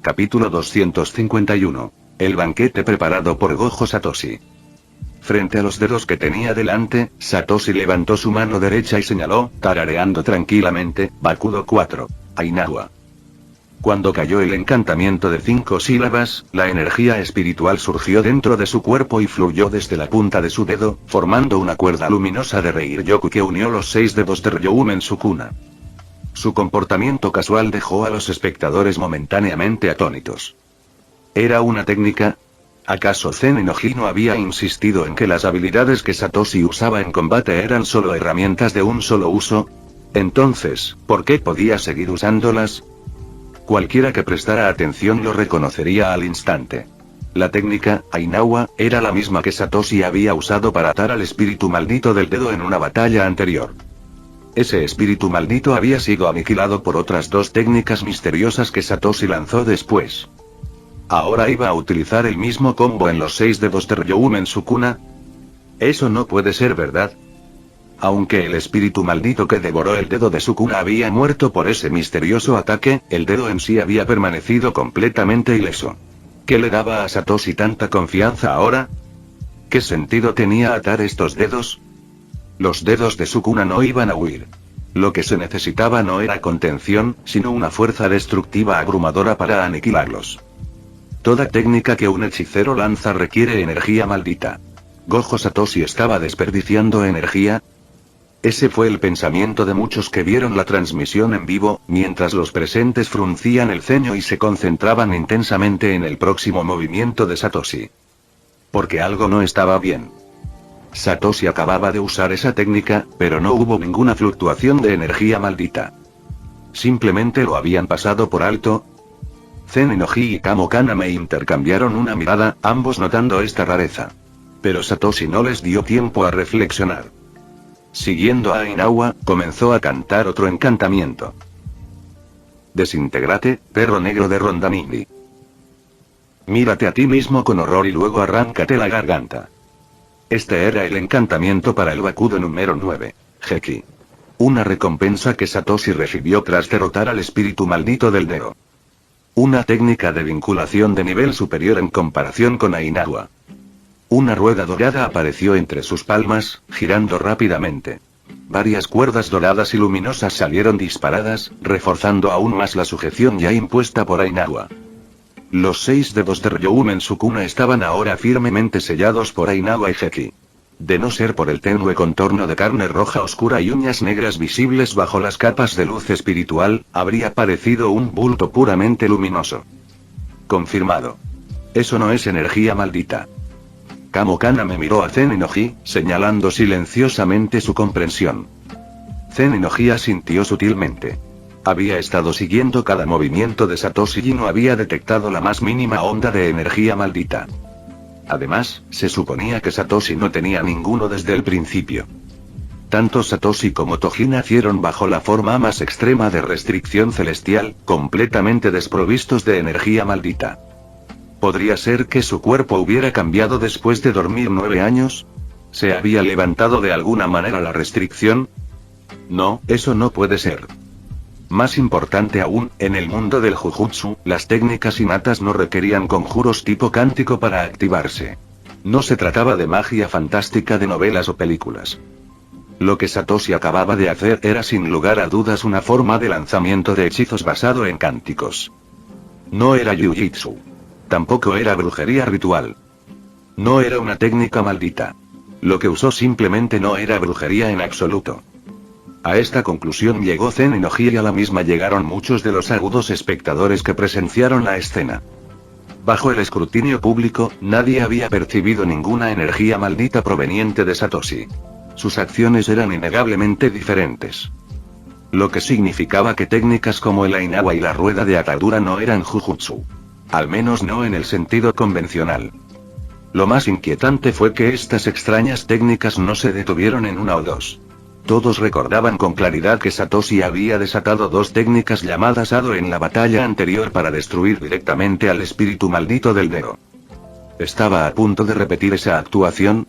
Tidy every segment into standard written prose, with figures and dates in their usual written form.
Capítulo 251. El banquete preparado por Gojo Satoshi. Frente a los dedos que tenía delante, Satoshi levantó su mano derecha y señaló, tarareando tranquilamente, Bakudo 4. Ainawa. Cuando cayó el encantamiento de 5 sílabas, la energía espiritual surgió dentro de su cuerpo y fluyó desde la punta de su dedo, formando una cuerda luminosa de Reiryoku que unió los 6 dedos de Ryoumen Sukuna. Su comportamiento casual dejó a los espectadores momentáneamente atónitos. ¿Era una técnica? ¿Acaso Zen Inoji no había insistido en que las habilidades que Satoshi usaba en combate eran solo herramientas de un solo uso? Entonces, ¿por qué podía seguir usándolas? Cualquiera que prestara atención lo reconocería al instante. La técnica, Ainawa, era la misma que Satoshi había usado para atar al espíritu maldito del dedo en una batalla anterior. Ese espíritu maldito había sido aniquilado por otras 2 técnicas misteriosas que Satoshi lanzó después. ¿Ahora iba a utilizar el mismo combo en los 6 dedos de Ryoumen Sukuna? Eso no puede ser verdad. Aunque el espíritu maldito que devoró el dedo de Sukuna había muerto por ese misterioso ataque, el dedo en sí había permanecido completamente ileso. ¿Qué le daba a Satoshi tanta confianza ahora? ¿Qué sentido tenía atar estos dedos? Los dedos de Sukuna no iban a huir. Lo que se necesitaba no era contención, sino una fuerza destructiva abrumadora para aniquilarlos. Toda técnica que un hechicero lanza requiere energía maldita. ¿Gojo Satoshi estaba desperdiciando energía? Ese fue el pensamiento de muchos que vieron la transmisión en vivo, mientras los presentes fruncían el ceño y se concentraban intensamente en el próximo movimiento de Satoshi. Porque algo no estaba bien. Satoshi acababa de usar esa técnica, pero no hubo ninguna fluctuación de energía maldita. Simplemente lo habían pasado por alto. Zen Inoji y Kamo Kaname intercambiaron una mirada, ambos notando esta rareza. Pero Satoshi no les dio tiempo a reflexionar. Siguiendo a Ainawa, comenzó a cantar otro encantamiento. Desintégrate, perro negro de Rondanini. Mírate a ti mismo con horror y luego arráncate la garganta. Este era el encantamiento para el Bakudo número 9, Heki. Una recompensa que Satoshi recibió tras derrotar al espíritu maldito del dedo. Una técnica de vinculación de nivel superior en comparación con Ainawa. Una rueda dorada apareció entre sus palmas, girando rápidamente. Varias cuerdas doradas y luminosas salieron disparadas, reforzando aún más la sujeción ya impuesta por Ainawa. Los 6 dedos de Ryoumen Sukuna estaban ahora firmemente sellados por Ainawa y Heki. De no ser por el tenue contorno de carne roja oscura y uñas negras visibles bajo las capas de luz espiritual, habría parecido un bulto puramente luminoso. Confirmado. Eso no es energía maldita. Kamo Kaname miró a Zen Inoji, señalando silenciosamente su comprensión. Zen Inoji asintió sutilmente. Había estado siguiendo cada movimiento de Satoshi y no había detectado la más mínima onda de energía maldita. Además, se suponía que Satoshi no tenía ninguno desde el principio. Tanto Satoshi como Toji nacieron bajo la forma más extrema de restricción celestial, completamente desprovistos de energía maldita. ¿Podría ser que su cuerpo hubiera cambiado después de dormir 9 años? ¿Se había levantado de alguna manera la restricción? No, eso no puede ser. Más importante aún, en el mundo del Jujutsu, las técnicas innatas no requerían conjuros tipo cántico para activarse. No se trataba de magia fantástica de novelas o películas. Lo que Satoshi acababa de hacer era sin lugar a dudas una forma de lanzamiento de hechizos basado en cánticos. No era Jiu-Jitsu. Tampoco era brujería ritual. No era una técnica maldita. Lo que usó simplemente no era brujería en absoluto. A esta conclusión llegó Zen Inoji y a la misma llegaron muchos de los agudos espectadores que presenciaron la escena. Bajo el escrutinio público, nadie había percibido ninguna energía maldita proveniente de Satoshi. Sus acciones eran innegablemente diferentes. Lo que significaba que técnicas como el Ainawa y la rueda de atadura no eran Jujutsu. Al menos no en el sentido convencional. Lo más inquietante fue que estas extrañas técnicas no se detuvieron en una o dos. Todos recordaban con claridad que Satoshi había desatado 2 técnicas llamadas Ado en la batalla anterior para destruir directamente al espíritu maldito del dedo. ¿Estaba a punto de repetir esa actuación?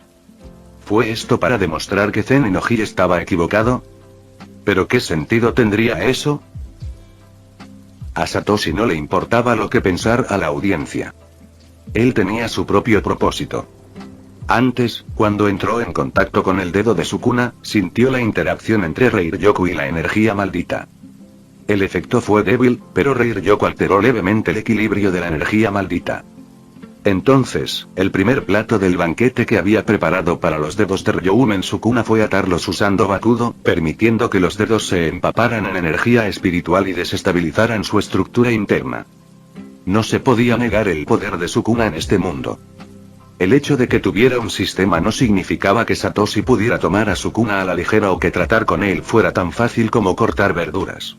¿Fue esto para demostrar que Zen Inoji estaba equivocado? ¿Pero qué sentido tendría eso? A Satoshi no le importaba lo que pensara la audiencia. Él tenía su propio propósito. Antes, cuando entró en contacto con el dedo de Sukuna, sintió la interacción entre Reiryoku y la energía maldita. El efecto fue débil, pero Reiryoku alteró levemente el equilibrio de la energía maldita. Entonces, el primer plato del banquete que había preparado para los dedos de Ryoumen Sukuna fue atarlos usando Bakudo, permitiendo que los dedos se empaparan en energía espiritual y desestabilizaran su estructura interna. No se podía negar el poder de Sukuna en este mundo. El hecho de que tuviera un sistema no significaba que Satoshi pudiera tomar a Sukuna a la ligera o que tratar con él fuera tan fácil como cortar verduras.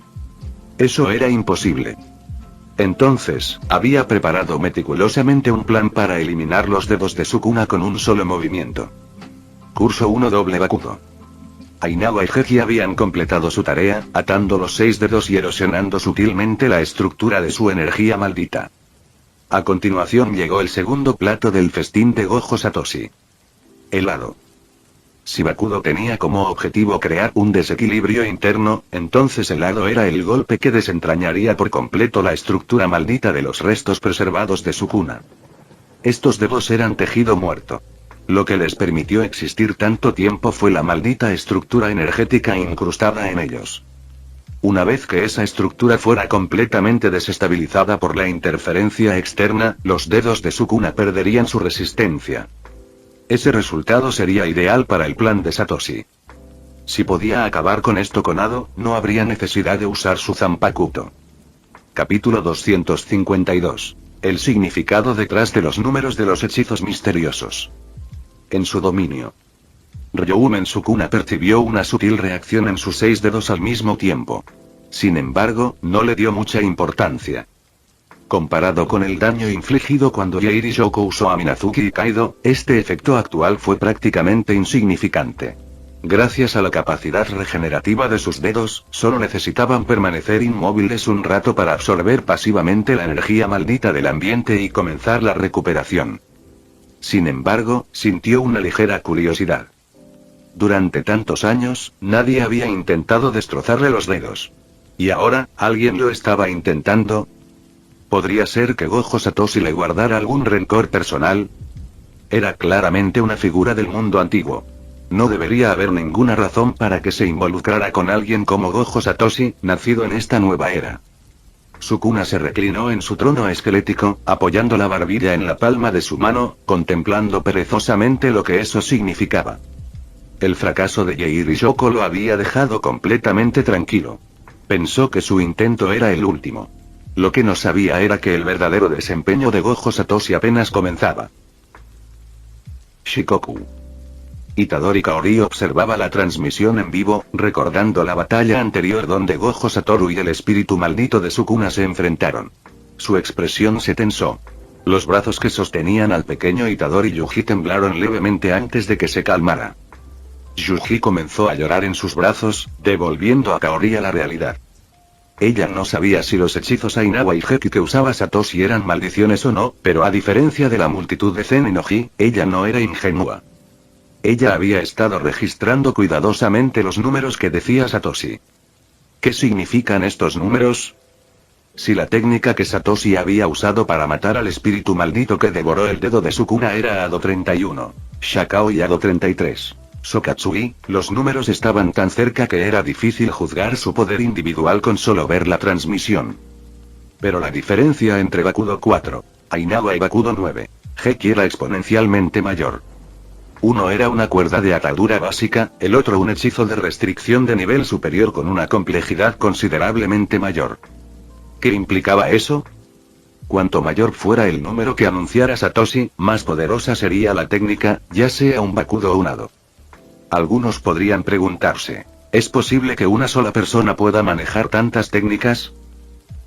Eso era imposible. Entonces, había preparado meticulosamente un plan para eliminar los dedos de Sukuna con un solo movimiento. Curso 1 doble Bakudo. Ainawa y Heki habían completado su tarea, atando los 6 dedos y erosionando sutilmente la estructura de su energía maldita. A continuación llegó el segundo plato del festín de Gojo Satoshi. Helado. Si Bakudo tenía como objetivo crear un desequilibrio interno, entonces el helado era el golpe que desentrañaría por completo la estructura maldita de los restos preservados de Sukuna. Estos dedos eran tejido muerto. Lo que les permitió existir tanto tiempo fue la maldita estructura energética incrustada en ellos. Una vez que esa estructura fuera completamente desestabilizada por la interferencia externa, los dedos de Sukuna perderían su resistencia. Ese resultado sería ideal para el plan de Satoshi. Si podía acabar con esto con Ado, no habría necesidad de usar su Zanpakuto. Capítulo 252. El significado detrás de los números de los hechizos misteriosos. En su dominio. Ryoumen Sukuna percibió una sutil reacción en sus 6 dedos al mismo tiempo. Sin embargo, no le dio mucha importancia. Comparado con el daño infligido cuando Yairi Shoko usó a Minazuki y Kaido, este efecto actual fue prácticamente insignificante. Gracias a la capacidad regenerativa de sus dedos, solo necesitaban permanecer inmóviles un rato para absorber pasivamente la energía maldita del ambiente y comenzar la recuperación. Sin embargo, sintió una ligera curiosidad. Durante tantos años, nadie había intentado destrozarle los dedos. ¿Y ahora, alguien lo estaba intentando? ¿Podría ser que Gojo Satoshi le guardara algún rencor personal? Era claramente una figura del mundo antiguo. No debería haber ninguna razón para que se involucrara con alguien como Gojo Satoshi, nacido en esta nueva era. Sukuna se reclinó en su trono esquelético, apoyando la barbilla en la palma de su mano, contemplando perezosamente lo que eso significaba. El fracaso de Yairi Shoko lo había dejado completamente tranquilo. Pensó que su intento era el último. Lo que no sabía era que el verdadero desempeño de Gojo Satoshi apenas comenzaba. Shikoku. Itadori Kaori observaba la transmisión en vivo, recordando la batalla anterior donde Gojo Satoru y el espíritu maldito de Sukuna se enfrentaron. Su expresión se tensó. Los brazos que sostenían al pequeño Itadori Yuji temblaron levemente antes de que se calmara. Yuji comenzó a llorar en sus brazos, devolviendo a Kaori a la realidad. Ella no sabía si los hechizos Ainawa y Heki que usaba Satoshi eran maldiciones o no, pero a diferencia de la multitud de Zen y Noji, ella no era ingenua. Ella había estado registrando cuidadosamente los números que decía Satoshi. ¿Qué significan estos números? Si la técnica que Satoshi había usado para matar al espíritu maldito que devoró el dedo de Sukuna era Ado 31, Shakao y Ado 33. Sokatsui, los números estaban tan cerca que era difícil juzgar su poder individual con solo ver la transmisión. Pero la diferencia entre Bakudo 4, Ainawa y Bakudo 9, Heki era exponencialmente mayor. Uno era una cuerda de atadura básica, el otro un hechizo de restricción de nivel superior con una complejidad considerablemente mayor. ¿Qué implicaba eso? Cuanto mayor fuera el número que anunciara Satoshi, más poderosa sería la técnica, ya sea un Bakudo o un Ado. Algunos podrían preguntarse, ¿es posible que una sola persona pueda manejar tantas técnicas?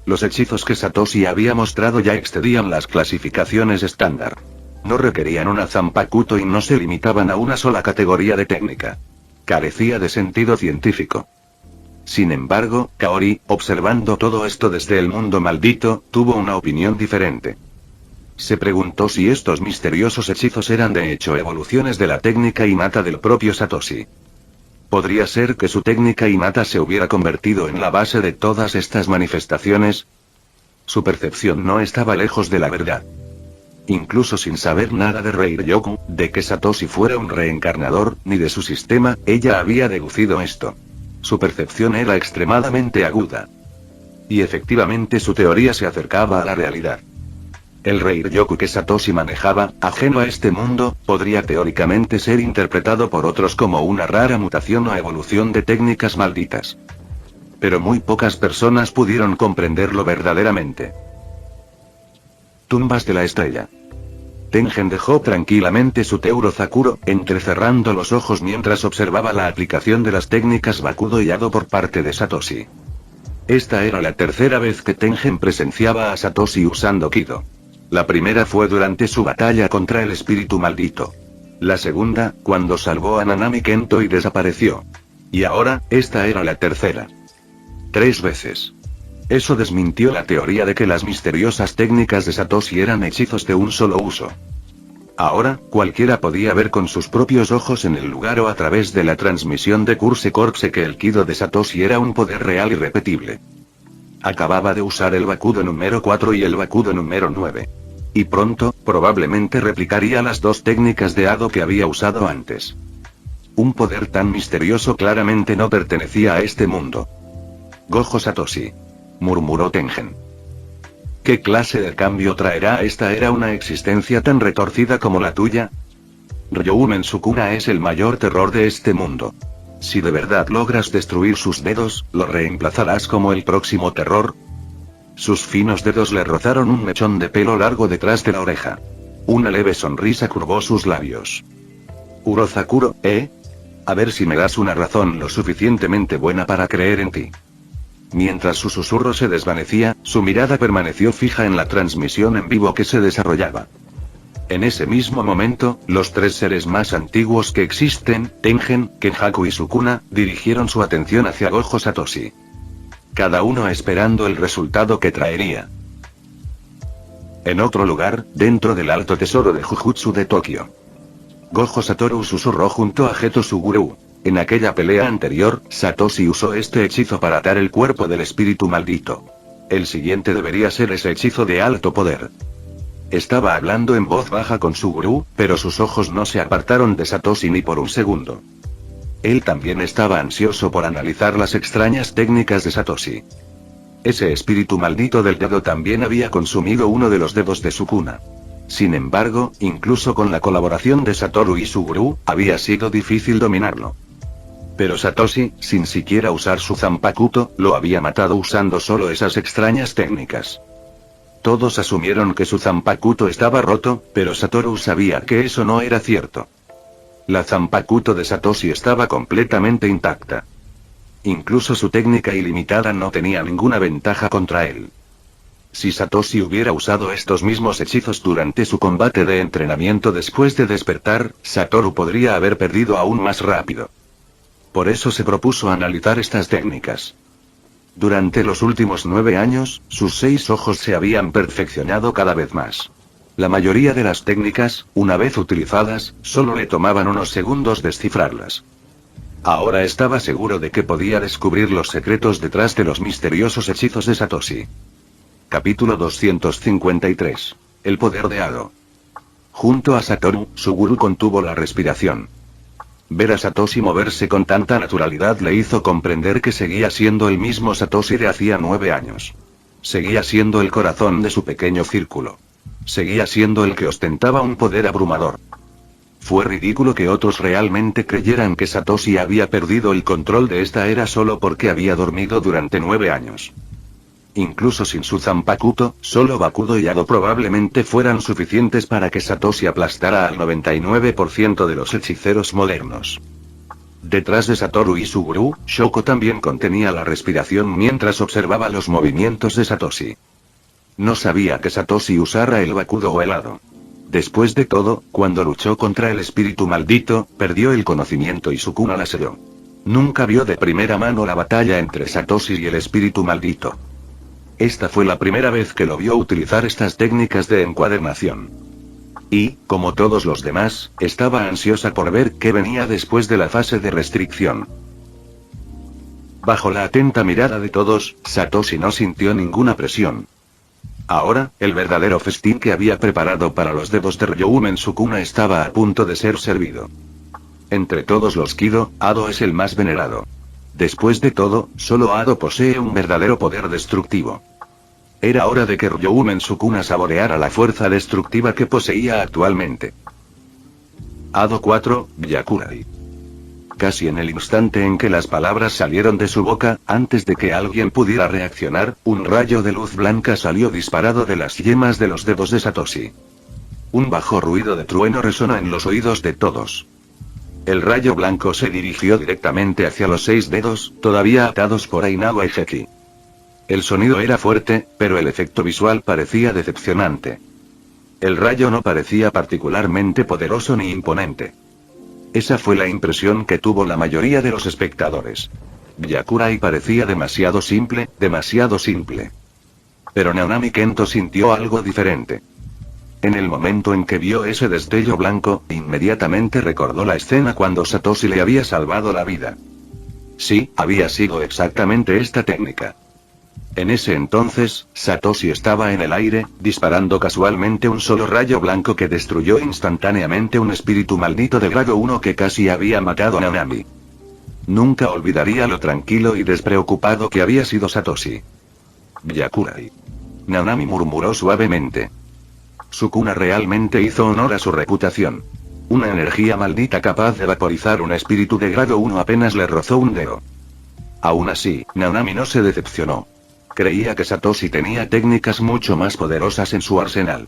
Los hechizos que Satoshi había mostrado ya excedían las clasificaciones estándar. No requerían una Zanpakuto y no se limitaban a una sola categoría de técnica. Carecía de sentido científico. Sin embargo, Kaori, observando todo esto desde el mundo maldito, tuvo una opinión diferente. Se preguntó si estos misteriosos hechizos eran de hecho evoluciones de la técnica innata del propio Satoshi. ¿Podría ser que su técnica innata se hubiera convertido en la base de todas estas manifestaciones? Su percepción no estaba lejos de la verdad. Incluso sin saber nada de Rei-Ryoku, de que Satoshi fuera un reencarnador, ni de su sistema, ella había deducido esto. Su percepción era extremadamente aguda. Y efectivamente su teoría se acercaba a la realidad. El Rei-Ryoku que Satoshi manejaba, ajeno a este mundo, podría teóricamente ser interpretado por otros como una rara mutación o evolución de técnicas malditas. Pero muy pocas personas pudieron comprenderlo verdaderamente. Tumbas de la estrella. Tengen dejó tranquilamente su Teuro-Zakuro, entrecerrando los ojos mientras observaba la aplicación de las técnicas Bakudo y Ado por parte de Satoshi. Esta era la tercera vez que Tengen presenciaba a Satoshi usando Kido. La primera fue durante su batalla contra el espíritu maldito. La segunda, cuando salvó a Nanami Kento y desapareció. Y ahora, esta era la tercera. 3 veces. Eso desmintió la teoría de que las misteriosas técnicas de Satoshi eran hechizos de un solo uso. Ahora, cualquiera podía ver con sus propios ojos en el lugar o a través de la transmisión de Curse Corpse que el Kido de Satoshi era un poder real y repetible. Acababa de usar el Bakudo número 4 y el Bakudo número 9. Y pronto, probablemente replicaría las 2 técnicas de Ado que había usado antes. Un poder tan misterioso claramente no pertenecía a este mundo. Gojo Satoshi, murmuró Tengen. ¿Qué clase de cambio traerá esta era una existencia tan retorcida como la tuya? Ryoumen Sukuna es el mayor terror de este mundo. Si de verdad logras destruir sus dedos, ¿lo reemplazarás como el próximo terror? Sus finos dedos le rozaron un mechón de pelo largo detrás de la oreja. Una leve sonrisa curvó sus labios. Urozakuro, A ver si me das una razón lo suficientemente buena para creer en ti. Mientras su susurro se desvanecía, su mirada permaneció fija en la transmisión en vivo que se desarrollaba. En ese mismo momento, los 3 seres más antiguos que existen, Tengen, Kenjaku y Sukuna, dirigieron su atención hacia Gojo Satoshi. Cada uno esperando el resultado que traería. En otro lugar, dentro del alto tesoro de Jujutsu de Tokio. Gojo Satoru susurró junto a Geto Suguru. En aquella pelea anterior, Satoshi usó este hechizo para atar el cuerpo del espíritu maldito. El siguiente debería ser ese hechizo de alto poder. Estaba hablando en voz baja con Suguru, pero sus ojos no se apartaron de Satoshi ni por un segundo. Él también estaba ansioso por analizar las extrañas técnicas de Satoshi. Ese espíritu maldito del dedo también había consumido uno de los dedos de Sukuna. Sin embargo, incluso con la colaboración de Satoru y Suguru, había sido difícil dominarlo. Pero Satoshi, sin siquiera usar su Zanpakuto, lo había matado usando solo esas extrañas técnicas. Todos asumieron que su Zanpakuto estaba roto, pero Satoru sabía que eso no era cierto. La Zanpakuto de Satoshi estaba completamente intacta. Incluso su técnica ilimitada no tenía ninguna ventaja contra él. Si Satoshi hubiera usado estos mismos hechizos durante su combate de entrenamiento después de despertar, Satoru podría haber perdido aún más rápido. Por eso se propuso analizar estas técnicas. Durante los últimos 9 años, sus 6 ojos se habían perfeccionado cada vez más. La mayoría de las técnicas, una vez utilizadas, solo le tomaban unos segundos descifrarlas. Ahora estaba seguro de que podía descubrir los secretos detrás de los misteriosos hechizos de Satoshi. Capítulo 253. El poder de Ado. Junto a Satoru, Suguru contuvo la respiración. Ver a Satoshi moverse con tanta naturalidad le hizo comprender que seguía siendo el mismo Satoshi de hacía 9 años. Seguía siendo el corazón de su pequeño círculo. Seguía siendo el que ostentaba un poder abrumador. Fue ridículo que otros realmente creyeran que Satoshi había perdido el control de esta era solo porque había dormido durante 9 años. Incluso sin su Zanpakuto, solo Bakudo y Ado probablemente fueran suficientes para que Satoshi aplastara al 99% de los hechiceros modernos. Detrás de Satoru y Suguru, Shoko también contenía la respiración mientras observaba los movimientos de Satoshi. No sabía que Satoshi usara el Bakudo o el Ado. Después de todo, cuando luchó contra el espíritu maldito, perdió el conocimiento y Sukuna la selló. Nunca vio de primera mano la batalla entre Satoshi y el espíritu maldito. Esta fue la primera vez que lo vio utilizar estas técnicas de encuadernación. Y, como todos los demás, estaba ansiosa por ver qué venía después de la fase de restricción. Bajo la atenta mirada de todos, Satoshi no sintió ninguna presión. Ahora, el verdadero festín que había preparado para los dedos de Ryoumen Sukuna estaba a punto de ser servido. Entre todos los Kido, Ado es el más venerado. Después de todo, solo Ado posee un verdadero poder destructivo. Era hora de que Ryoumen Sukuna saboreara la fuerza destructiva que poseía actualmente. Ado 4, Byakurai. Casi en el instante en que las palabras salieron de su boca, antes de que alguien pudiera reaccionar, un rayo de luz blanca salió disparado de las yemas de los dedos de Satoshi. Un bajo ruido de trueno resonó en los oídos de todos. El rayo blanco se dirigió directamente hacia los 6 dedos, todavía atados por Ainawa y Heki. El sonido era fuerte, pero el efecto visual parecía decepcionante. El rayo no parecía particularmente poderoso ni imponente. Esa fue la impresión que tuvo la mayoría de los espectadores. Byakurai parecía demasiado simple, demasiado simple. Pero Nanami Kento sintió algo diferente. En el momento en que vio ese destello blanco, inmediatamente recordó la escena cuando Satoshi le había salvado la vida. Sí, había sido exactamente esta técnica. En ese entonces, Satoshi estaba en el aire, disparando casualmente un solo rayo blanco que destruyó instantáneamente un espíritu maldito de grado 1 que casi había matado a Nanami. Nunca olvidaría lo tranquilo y despreocupado que había sido Satoshi. Byakurai. Nanami murmuró suavemente. Sukuna realmente hizo honor a su reputación. Una energía maldita capaz de vaporizar un espíritu de grado 1 apenas le rozó un dedo. Aún así, Nanami no se decepcionó. Creía que Satoshi tenía técnicas mucho más poderosas en su arsenal.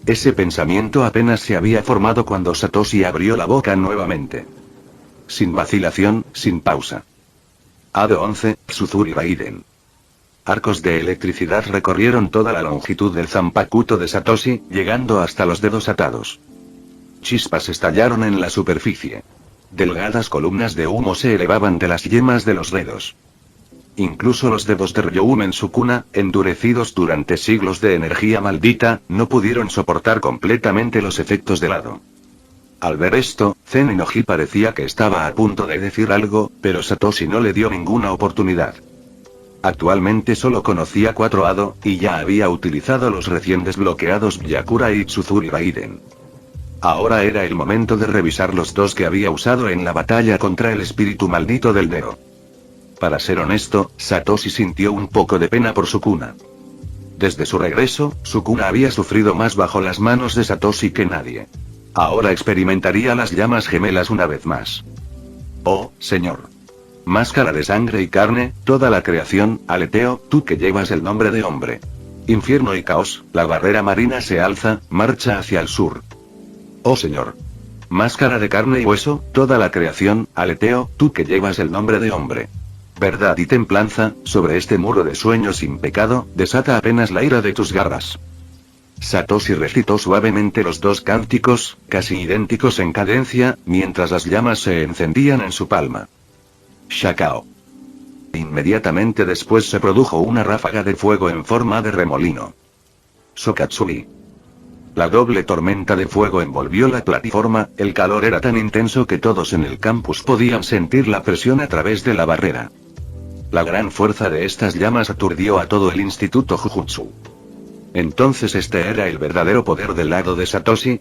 Ese pensamiento apenas se había formado cuando Satoshi abrió la boca nuevamente. Sin vacilación, sin pausa. Ado 11, Suzuri Raiden. Arcos de electricidad recorrieron toda la longitud del zanpakuto de Satoshi, llegando hasta los dedos atados. Chispas estallaron en la superficie. Delgadas columnas de humo se elevaban de las yemas de los dedos. Incluso los dedos de Ryoumen Sukuna, endurecidos durante siglos de energía maldita, no pudieron soportar completamente los efectos del Ado. Al ver esto, Zen Inoji parecía que estaba a punto de decir algo, pero Satoshi no le dio ninguna oportunidad. Actualmente solo conocía 4 Ado, y ya había utilizado los recién desbloqueados Byakurai y Tsuzuri Raiden. Ahora era el momento de revisar los 2 que había usado en la batalla contra el espíritu maldito del Deo. Para ser honesto, Satoshi sintió un poco de pena por Sukuna. Desde su regreso, Sukuna había sufrido más bajo las manos de Satoshi que nadie. Ahora experimentaría las llamas gemelas una vez más. Oh, señor. Máscara de sangre y carne, toda la creación, aleteo, tú que llevas el nombre de hombre. Infierno y caos, la barrera marina se alza, marcha hacia el sur. Oh señor. Máscara de carne y hueso, toda la creación, aleteo, tú que llevas el nombre de hombre. Verdad y templanza, sobre este muro de sueños sin pecado, desata apenas la ira de tus garras. Satoshi recitó suavemente los 2 cánticos, casi idénticos en cadencia, mientras las llamas se encendían en su palma. Shakao. Inmediatamente después se produjo una ráfaga de fuego en forma de remolino. Sokatsui. La doble tormenta de fuego envolvió la plataforma, el calor era tan intenso que todos en el campus podían sentir la presión a través de la barrera. La gran fuerza de estas llamas aturdió a todo el instituto Jujutsu. Entonces este era el verdadero poder del lado de Satoshi.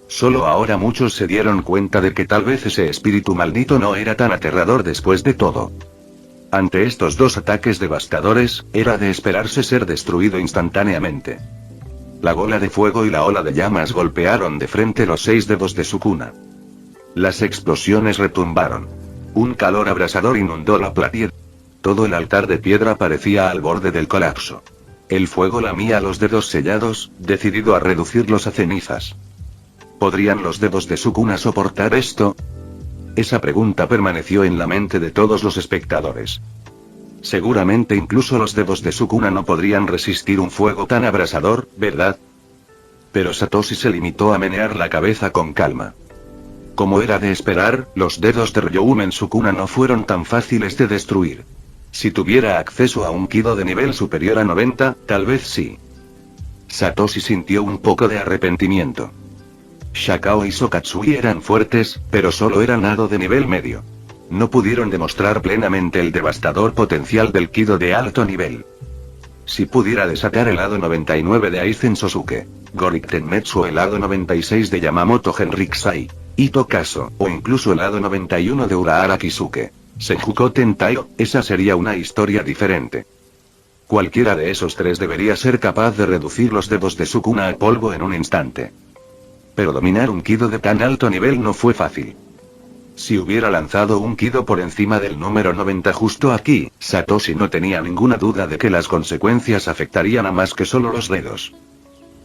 Solo ahora muchos se dieron cuenta de que tal vez ese espíritu maldito no era tan aterrador después de todo. Ante estos 2 ataques devastadores, era de esperarse ser destruido instantáneamente. La bola de fuego y la ola de llamas golpearon de frente los 6 dedos de Sukuna. Las explosiones retumbaron. Un calor abrasador inundó la platier. Todo el altar de piedra parecía al borde del colapso. El fuego lamía los dedos sellados, decidido a reducirlos a cenizas. ¿Podrían los dedos de Sukuna soportar esto? Esa pregunta permaneció en la mente de todos los espectadores. Seguramente incluso los dedos de Sukuna no podrían resistir un fuego tan abrasador, ¿verdad? Pero Satoshi se limitó a menear la cabeza con calma. Como era de esperar, los dedos de Ryoumen Sukuna no fueron tan fáciles de destruir. Si tuviera acceso a un Kido de nivel superior a 90, tal vez sí. Satoshi sintió un poco de arrepentimiento. Shakao y Sokatsui eran fuertes, pero solo eran Ado de nivel medio. No pudieron demostrar plenamente el devastador potencial del Kido de alto nivel. Si pudiera desatar el hado 99 de Aizen Sosuke, Gorik Tenmetsu o el hado 96 de Yamamoto Henriksai, Ito Kaso, o incluso el hado 91 de Urahara Kisuke, Seijuko Tentaio, esa sería una historia diferente. Cualquiera de esos tres debería ser capaz de reducir los dedos de Sukuna a polvo en un instante. Pero dominar un Kido de tan alto nivel no fue fácil. Si hubiera lanzado un Kido por encima del número 90 justo aquí, Satoshi no tenía ninguna duda de que las consecuencias afectarían a más que solo los dedos.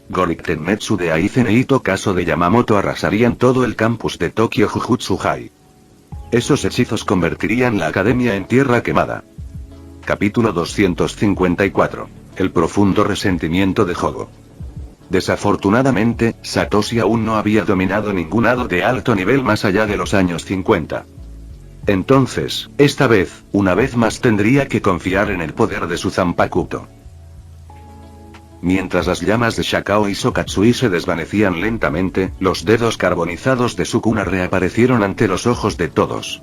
Gorik Tenmetsu de Aizen e Ito Kaso de Yamamoto arrasarían todo el campus de Tokyo Jujutsu High. Esos hechizos convertirían la academia en tierra quemada. Capítulo 254. El profundo resentimiento de Jogo. Desafortunadamente, Satoshi aún no había dominado ningún hado de alto nivel más allá de los años 50. Entonces, esta vez, una vez más tendría que confiar en el poder de su Zanpakuto. Mientras las llamas de Shakao y Sokatsui se desvanecían lentamente, los dedos carbonizados de Sukuna reaparecieron ante los ojos de todos.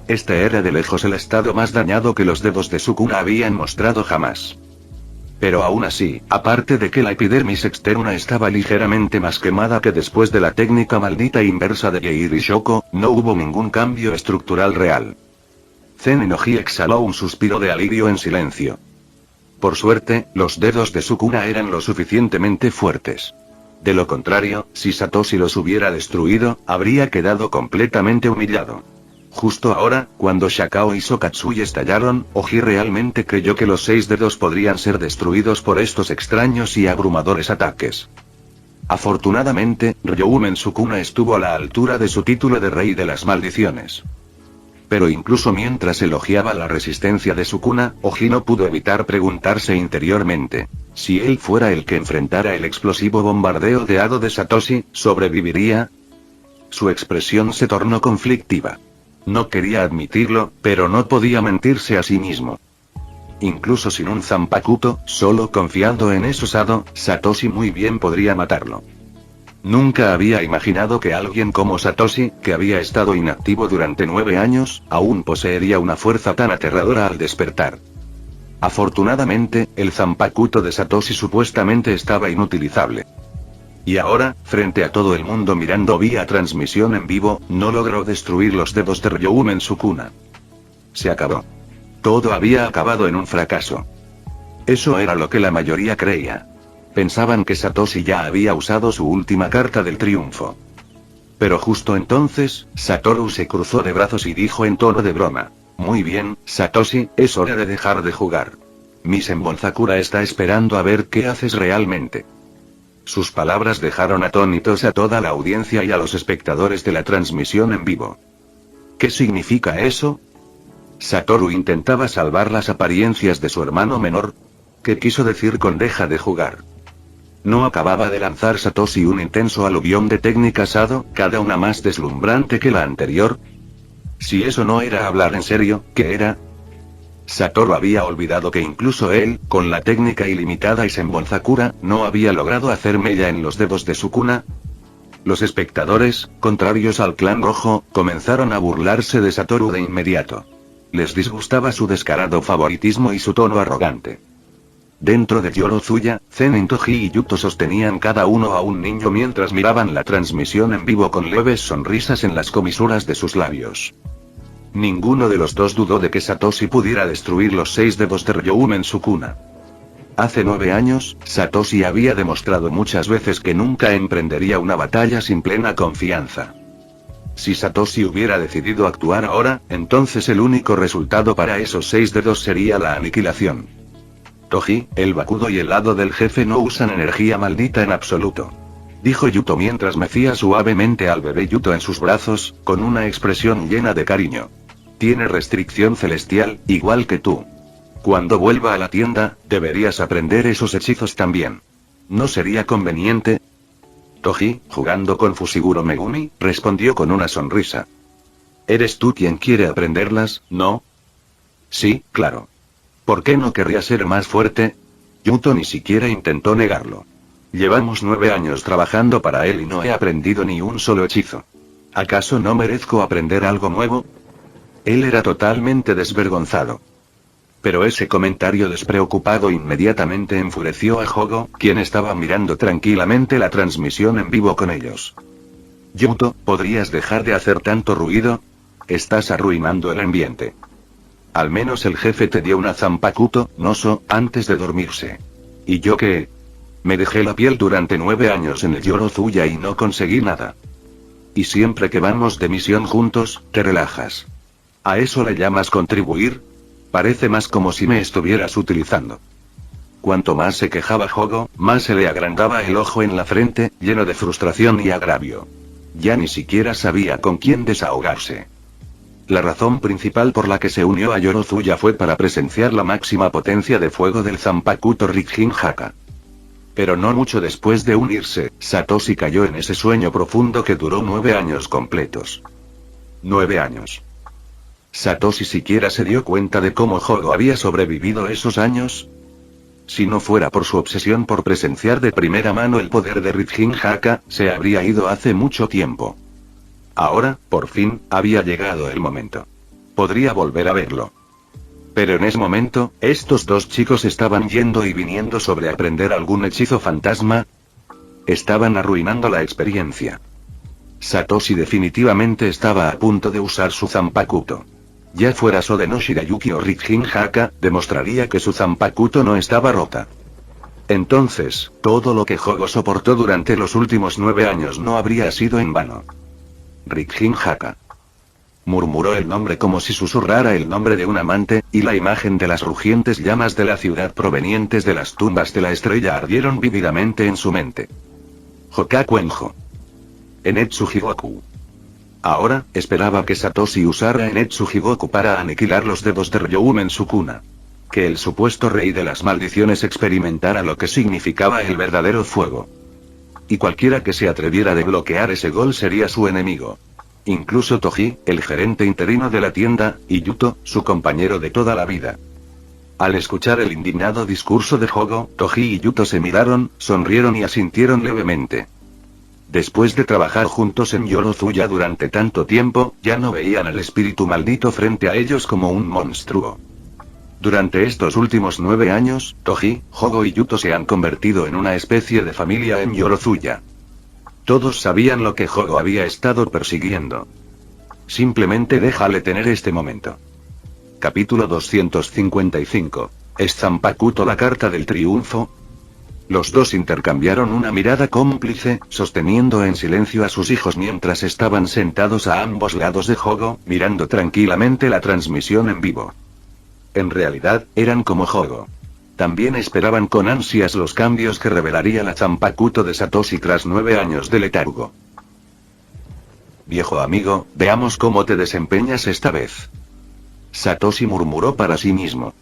Este era de lejos el estado más dañado que los dedos de Sukuna habían mostrado jamás. Pero aún así, aparte de que la epidermis externa estaba ligeramente más quemada que después de la técnica maldita inversa de Yairi Shoko, no hubo ningún cambio estructural real. Zen Inoji exhaló un suspiro de alivio en silencio. Por suerte, los dedos de Sukuna eran lo suficientemente fuertes. De lo contrario, si Satoshi los hubiera destruido, habría quedado completamente humillado. Justo ahora, cuando Shakao y Sokatsui estallaron, Oji realmente creyó que los 6 dedos podrían ser destruidos por estos extraños y abrumadores ataques. Afortunadamente, Ryoumen Sukuna estuvo a la altura de su título de rey de las maldiciones. Pero incluso mientras elogiaba la resistencia de Sukuna, Oji no pudo evitar preguntarse interiormente: si él fuera el que enfrentara el explosivo bombardeo de hado de Satoshi, ¿sobreviviría? Su expresión se tornó conflictiva. No quería admitirlo, pero no podía mentirse a sí mismo. Incluso sin un Zanpakuto, solo confiando en esos hado, Satoshi muy bien podría matarlo. Nunca había imaginado que alguien como Satoshi, que había estado inactivo durante 9 años, aún poseería una fuerza tan aterradora al despertar. Afortunadamente, el Zanpakuto de Satoshi supuestamente estaba inutilizable. Y ahora, frente a todo el mundo mirando vía transmisión en vivo, no logró destruir los dedos de Ryoumen Sukuna. Se acabó. Todo había acabado en un fracaso. Eso era lo que la mayoría creía. Pensaban que Satoshi ya había usado su última carta del triunfo. Pero justo entonces, Satoru se cruzó de brazos y dijo en tono de broma: muy bien, Satoshi, es hora de dejar de jugar. Mi Senbonzakura está esperando a ver qué haces realmente. Sus palabras dejaron atónitos a toda la audiencia y a los espectadores de la transmisión en vivo. ¿Qué significa eso? Satoru intentaba salvar las apariencias de su hermano menor. ¿Qué quiso decir con deja de jugar? ¿No acababa de lanzar Satoshi un intenso aluvión de técnicas hado, cada una más deslumbrante que la anterior? Si eso no era hablar en serio, ¿qué era? Satoru había olvidado que incluso él, con la técnica ilimitada y Senbonzakura, no había logrado hacer mella en los dedos de Sukuna. Los espectadores, contrarios al clan rojo, comenzaron a burlarse de Satoru de inmediato. Les disgustaba su descarado favoritismo y su tono arrogante. Dentro de Yorozuya, Zen Toji y Yuto sostenían cada uno a un niño mientras miraban la transmisión en vivo con leves sonrisas en las comisuras de sus labios. Ninguno de los dos dudó de que Satoshi pudiera destruir los 6 dedos de Ryoumen Sukuna. Hace 9 años, Satoshi había demostrado muchas veces que nunca emprendería una batalla sin plena confianza. Si Satoshi hubiera decidido actuar ahora, entonces el único resultado para esos 6 dedos sería la aniquilación. Toji, el Bakudo y el hado del jefe no usan energía maldita en absoluto, dijo Yuto mientras mecía suavemente al bebé Yuto en sus brazos, con una expresión llena de cariño. Tiene restricción celestial, igual que tú. Cuando vuelva a la tienda, deberías aprender esos hechizos también. ¿No sería conveniente? Toji, jugando con Fushiguro Megumi, respondió con una sonrisa. ¿Eres tú quien quiere aprenderlas, no? Sí, claro. ¿Por qué no querría ser más fuerte? Yuto ni siquiera intentó negarlo. Llevamos 9 años trabajando para él y no he aprendido ni un solo hechizo. ¿Acaso no merezco aprender algo nuevo? Él era totalmente desvergonzado. Pero ese comentario despreocupado inmediatamente enfureció a Jogo, quien estaba mirando tranquilamente la transmisión en vivo con ellos. Yuto, ¿podrías dejar de hacer tanto ruido? Estás arruinando el ambiente. Al menos el jefe te dio una Zanpakuto, Noso, antes de dormirse. ¿Y yo qué? Me dejé la piel durante 9 años en el Yorozuya y no conseguí nada. Y siempre que vamos de misión juntos, te relajas. ¿A eso le llamas contribuir? Parece más como si me estuvieras utilizando. Cuanto más se quejaba Jogo, más se le agrandaba el ojo en la frente, lleno de frustración y agravio. Ya ni siquiera sabía con quién desahogarse. La razón principal por la que se unió a Yorozuya fue para presenciar la máxima potencia de fuego del Zanpakuto Rijin Haka. Pero no mucho después de unirse, Satoshi cayó en ese sueño profundo que duró 9 años completos. 9 años. ¿Satoshi siquiera se dio cuenta de cómo Jogo había sobrevivido esos años? Si no fuera por su obsesión por presenciar de primera mano el poder de Rijin Haka, se habría ido hace mucho tiempo. Ahora, por fin, había llegado el momento. Podría volver a verlo. Pero en ese momento, estos dos chicos estaban yendo y viniendo sobre aprender algún hechizo fantasma. Estaban arruinando la experiencia. Satoshi definitivamente estaba a punto de usar su Zanpakuto. Ya fuera Sode no Shirayuki o Rijin Haka, demostraría que su Zanpakuto no estaba rota. Entonces, todo lo que Jogo soportó durante los últimos 9 años no habría sido en vano. Rijin Haka. Murmuró el nombre como si susurrara el nombre de un amante, y la imagen de las rugientes llamas de la ciudad provenientes de las tumbas de la estrella ardieron vívidamente en su mente. Hokaku Enjo. Enetsu Higoku. Ahora, esperaba que Satoshi usara Enetsu Higoku para aniquilar los dedos de Ryou en su cuna. Que el supuesto rey de las maldiciones experimentara lo que significaba el verdadero fuego. Y cualquiera que se atreviera a desbloquear ese gol sería su enemigo. Incluso Toji, el gerente interino de la tienda, y Yuto, su compañero de toda la vida. Al escuchar el indignado discurso de Jogo, Toji y Yuto se miraron, sonrieron y asintieron levemente. Después de trabajar juntos en Yorozuya durante tanto tiempo, ya no veían al espíritu maldito frente a ellos como un monstruo. Durante estos últimos 9 años, Toji, Jogo y Yuto se han convertido en una especie de familia en Yorozuya. Todos sabían lo que Jogo había estado persiguiendo. Simplemente déjale tener este momento. Capítulo 255. ¿Es Zanpakuto la carta del triunfo? Los dos intercambiaron una mirada cómplice, sosteniendo en silencio a sus hijos mientras estaban sentados a ambos lados de Jogo, mirando tranquilamente la transmisión en vivo. En realidad, eran como Jogo. También esperaban con ansias los cambios que revelaría la Zanpakuto de Satoshi tras 9 años de letargo. Viejo amigo, veamos cómo te desempeñas esta vez. Satoshi murmuró para sí mismo.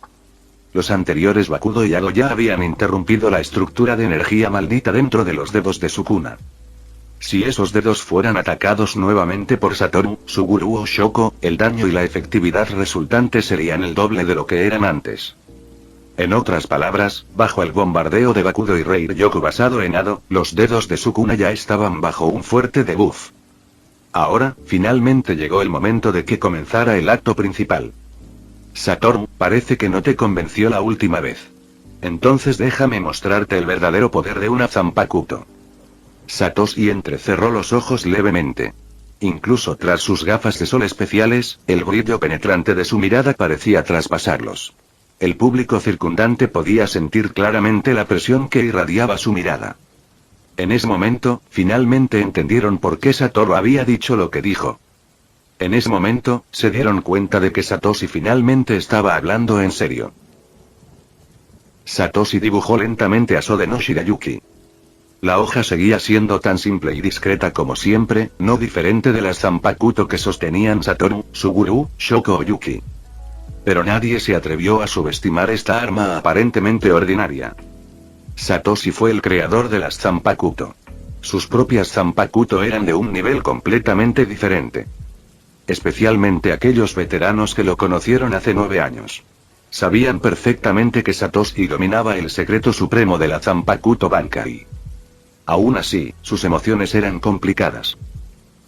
Los anteriores Bakudo y Ago ya habían interrumpido la estructura de energía maldita dentro de los dedos de su cuna. Si esos dedos fueran atacados nuevamente por Satoru, Suguru o Shoko, el daño y la efectividad resultante serían el doble de lo que eran antes. En otras palabras, bajo el bombardeo de Bakudo y Reiryoku basado en Ado, los dedos de su cuna ya estaban bajo un fuerte debuff. Ahora, finalmente llegó el momento de que comenzara el acto principal. Satoru, parece que no te convenció la última vez. Entonces déjame mostrarte el verdadero poder de una Zanpakuto. Satoshi entrecerró los ojos levemente. Incluso tras sus gafas de sol especiales, el brillo penetrante de su mirada parecía traspasarlos. El público circundante podía sentir claramente la presión que irradiaba su mirada. En ese momento, finalmente entendieron por qué Satoru había dicho lo que dijo. En ese momento, se dieron cuenta de que Satoshi finalmente estaba hablando en serio. Satoshi dibujó lentamente a Sode no Shirayuki. La hoja seguía siendo tan simple y discreta como siempre, no diferente de las Zanpakuto que sostenían Satoru, Suguru, Shoko o Yuki. Pero nadie se atrevió a subestimar esta arma aparentemente ordinaria. Satoshi fue el creador de las Zanpakuto. Sus propias Zanpakuto eran de un nivel completamente diferente. Especialmente aquellos veteranos que lo conocieron hace 9 años. Sabían perfectamente que Satoshi dominaba el secreto supremo de la Zanpakuto Bankai. Aún así, sus emociones eran complicadas.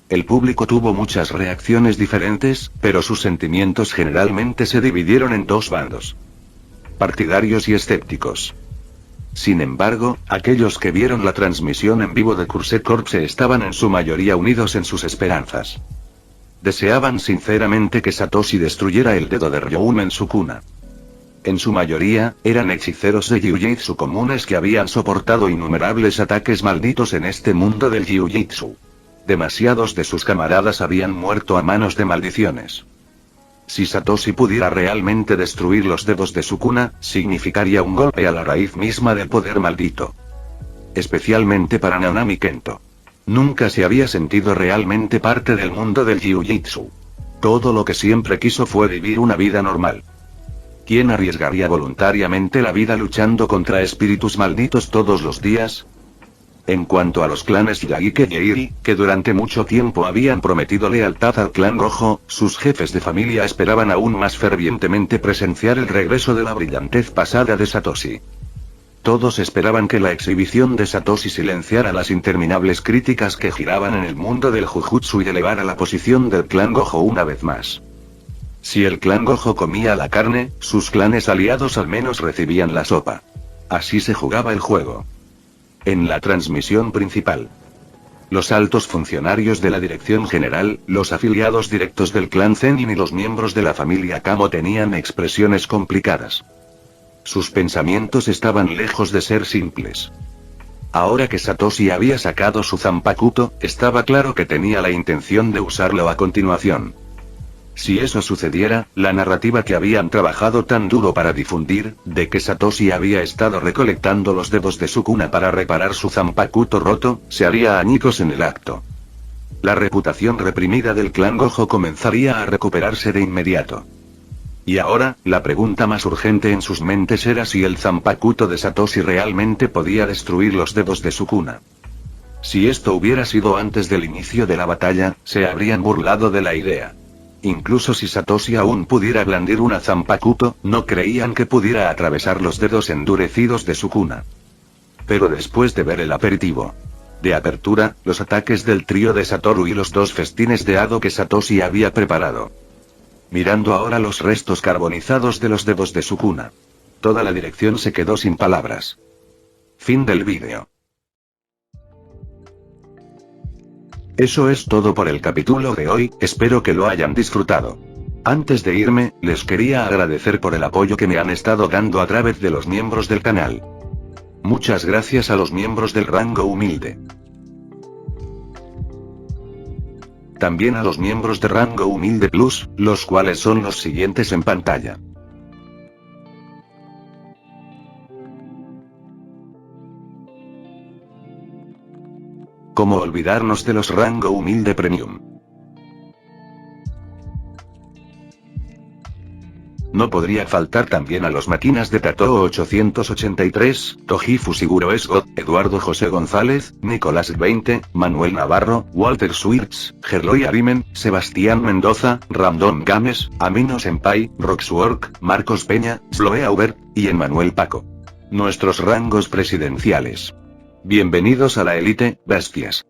El público tuvo muchas reacciones diferentes, pero sus sentimientos generalmente se dividieron en dos bandos. partidarios y escépticos. Sin embargo, aquellos que vieron la transmisión en vivo de Curse Corpse estaban en su mayoría unidos en sus esperanzas. Deseaban sinceramente que Satoshi destruyera el dedo de Ryōun en su cuna. En su mayoría, eran hechiceros de Jiu-Jitsu comunes que habían soportado innumerables ataques malditos en este mundo del Jiu-Jitsu. Demasiados de sus camaradas habían muerto a manos de maldiciones. Si Satoshi pudiera realmente destruir los dedos de su cuna, significaría un golpe a la raíz misma del poder maldito. Especialmente para Nanami Kento. Nunca se había sentido realmente parte del mundo del Jiu-Jitsu. Todo lo que siempre quiso fue vivir una vida normal. ¿Quién arriesgaría voluntariamente la vida luchando contra espíritus malditos todos los días? En cuanto a los clanes Yagike y Eiri, que durante mucho tiempo habían prometido lealtad al clan rojo, sus jefes de familia esperaban aún más fervientemente presenciar el regreso de la brillantez pasada de Satoshi. Todos esperaban que la exhibición de Satoshi silenciara las interminables críticas que giraban en el mundo del Jujutsu y elevara la posición del clan Gojo una vez más. Si el clan Gojo comía la carne, sus clanes aliados al menos recibían la sopa. Así se jugaba el juego. En la transmisión principal, los altos funcionarios de la dirección general, los afiliados directos del clan Zenin y los miembros de la familia Kamo tenían expresiones complicadas. Sus pensamientos estaban lejos de ser simples. Ahora que Satoshi había sacado su Zanpakuto, estaba claro que tenía la intención de usarlo a continuación. Si eso sucediera, la narrativa que habían trabajado tan duro para difundir, de que Satoshi había estado recolectando los dedos de su cuna para reparar su Zanpakuto roto, se haría añicos en el acto. La reputación reprimida del clan Gojo comenzaría a recuperarse de inmediato. Y ahora, la pregunta más urgente en sus mentes era si el Zanpakuto de Satoshi realmente podía destruir los dedos de su cuna. Si esto hubiera sido antes del inicio de la batalla, se habrían burlado de la idea. Incluso si Satoshi aún pudiera blandir una Zanpakuto, no creían que pudiera atravesar los dedos endurecidos de su cuna. Pero después de ver el aperitivo de apertura, los ataques del trío de Satoru y los dos festines de hado que Satoshi había preparado. Mirando ahora los restos carbonizados de los dedos de su cuna. Toda la dirección se quedó sin palabras. Fin del vídeo. Eso es todo por el capítulo de hoy, espero que lo hayan disfrutado. Antes de irme, les quería agradecer por el apoyo que me han estado dando a través de los miembros del canal. Muchas gracias a los miembros del rango humilde. También a los miembros de rango humilde plus, los cuales son los siguientes en pantalla. ¿Cómo olvidarnos de los rango humilde premium? No podría faltar también a los máquinas de Tatoo 883, Toji Fusiguro Esgot, Eduardo José González, Nicolás 20, Manuel Navarro, Walter Swirtz, Gerloy Arimen, Sebastián Mendoza, Random Games, Amino Senpai, Roxwork, Marcos Peña, Sloe Aubert, y Emmanuel Paco. Nuestros rangos presidenciales. Bienvenidos a la élite, bestias.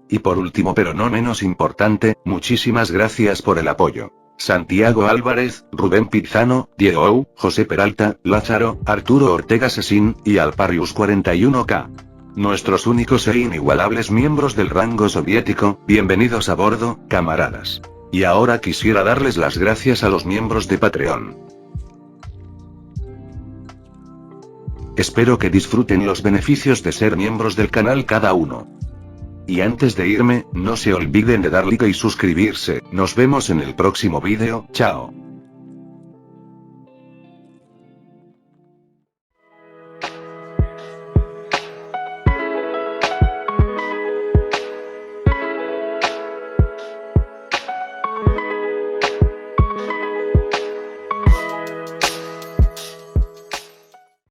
Y por último pero no menos importante, muchísimas gracias por el apoyo. Santiago Álvarez, Rubén Pizano, Diego Ou, José Peralta, Lázaro, Arturo Ortega Sesín, y Alparius 41K. Nuestros únicos e inigualables miembros del rango soviético, bienvenidos a bordo, camaradas. Y ahora quisiera darles las gracias a los miembros de Patreon. Espero que disfruten los beneficios de ser miembros del canal cada uno. Y antes de irme, no se olviden de dar like y suscribirse, nos vemos en el próximo vídeo, chao.